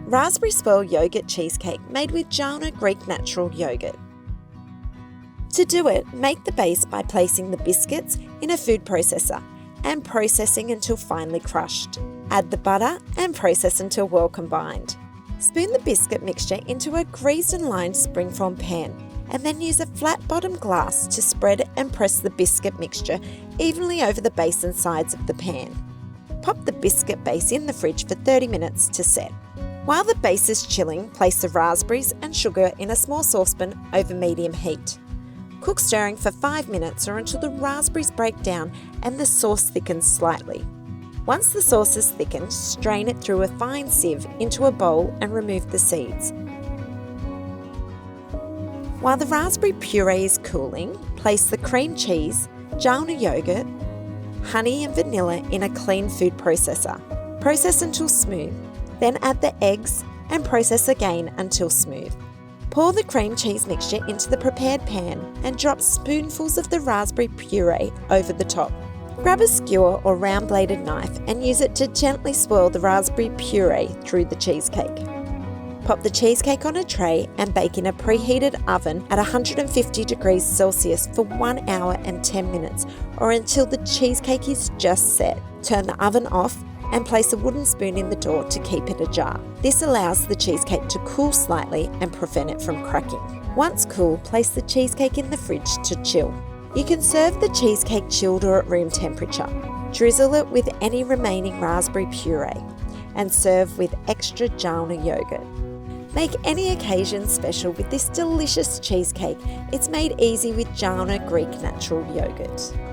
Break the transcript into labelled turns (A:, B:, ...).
A: Raspberry Swirl Yoghurt Cheesecake made with Jalna Greek Natural Yoghurt. To do it, make the base by placing the biscuits in a food processor and processing until finely crushed. Add the butter and process until well combined. Spoon the biscuit mixture into a greased and lined springform pan and then use a flat bottom glass to spread and press the biscuit mixture evenly over the base and sides of the pan. Pop the biscuit base in the fridge for 30 minutes to set. While the base is chilling, place the raspberries and sugar in a small saucepan over medium heat. Cook stirring for 5 minutes or until the raspberries break down and the sauce thickens slightly. Once the sauce is thickened, strain it through a fine sieve into a bowl and remove the seeds. While the raspberry puree is cooling, place the cream cheese, Jalna yogurt, honey and vanilla in a clean food processor. Process until smooth, then add the eggs and process again until smooth. Pour the cream cheese mixture into the prepared pan and drop spoonfuls of the raspberry puree over the top. Grab a skewer or round-bladed knife and use it to gently swirl the raspberry puree through the cheesecake. Pop the cheesecake on a tray and bake in a preheated oven at 150 degrees Celsius for 1 hour and 10 minutes or until the cheesecake is just set. Turn the oven off and place a wooden spoon in the door to keep it ajar. This allows the cheesecake to cool slightly and prevent it from cracking. Once cool, place the cheesecake in the fridge to chill. You can serve the cheesecake chilled or at room temperature. Drizzle it with any remaining raspberry puree and serve with extra Jalna yogurt. Make any occasion special with this delicious cheesecake. It's made easy with Jalna Greek Natural Yoghurt.